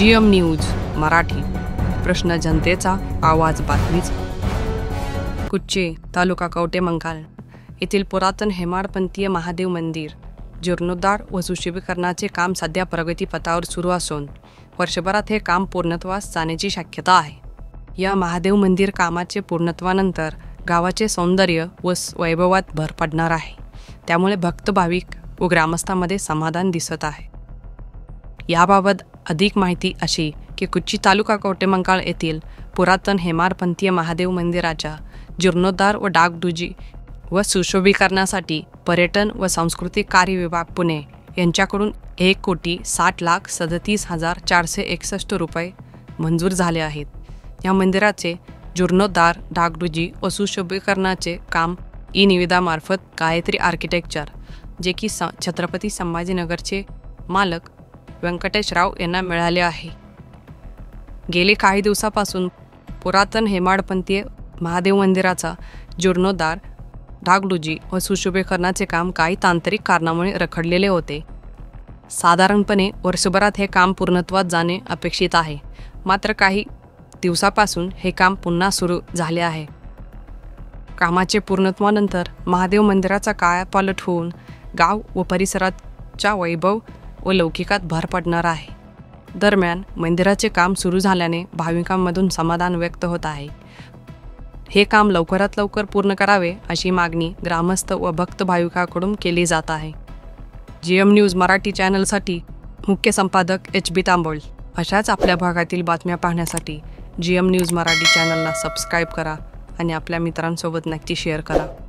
GM news Marathi, प्रश्न जनतेचा, आवाज बातमीचा। कुच्चे तालुका कवटेमंकाळ येथील पुरातन हेमाडपंथीय महादेव मंदिर जीर्णोद्धार व सुशोभीकरणाचे काम सध्या प्रगतीपथावर सुरू असून वर्षभरात हे काम पूर्णत्वास जाण्याची शक्यता आहे। या महादेव मंदिर कामाचे पूर्णत्वानंतर गावाचे सौंदर्य व वैभवात भर पडणार आहे। त्यामुळे भक्त भाविक व ग्रामस्थांमध्ये समाधान दिसत आहे। याबाबत अधिक माहिती अशी की कुच्ची तालुका कवटेमंकाळ येथील पुरातन हेमाडपंथीय महादेव मंदिराच्या जीर्णोद्धार व डागडुजी व सुशोभीकरणासाठी पर्यटन व सांस्कृतिक कार्य विभाग पुणे यांच्याकडून 1,60,37,461 रुपये मंजूर झाले आहेत। या मंदिराचे जीर्णोद्धार, डागडुजी व सुशोभीकरणाचे काम ई-निविदामार्फत गायत्री आर्किटेक्चर जे की छत्रपती संभाजीनगरचे मालक व्यंकटेशराव यांना मिळाले आहे। गेली काही दिवसापासून पुरातन हेमाडपंथीय महादेव मंदिराचा जीर्णोद्धार, डागडुजी व सुशोभीकरणाचे काम काही तांत्रिक कारणामुळे रखडलेले होते। साधारणपणे वर्षभरात हे काम पूर्णत्वास जाणे अपेक्षित आहे, मात्र काही दिवसापासून हे काम पुन्हा सुरू झाले आहे। कामाचे पूर्णत्वानंतर महादेव मंदिराचा कायापालट होऊन गाव व परिसराच्या वैभव व लौकिकात भर पडणार आहे। दरम्यान मंदिराचे काम सुरू झाल्याने भाविकांमधून समाधान व्यक्त होत आहे। हे काम लवकरात लवकर पूर्ण करावे अशी मागणी ग्रामस्थ व भक्त भाविकांकडून केली जात आहे। GM न्यूज मराठी चॅनलसाठी मुख्य संपादक HB तांबोळ। अशाच आपल्या भागातील बातम्या पाहण्यासाठी GM न्यूज मराठी चॅनलला सबस्क्राईब करा आणि आपल्या मित्रांसोबत नक्की शेअर करा।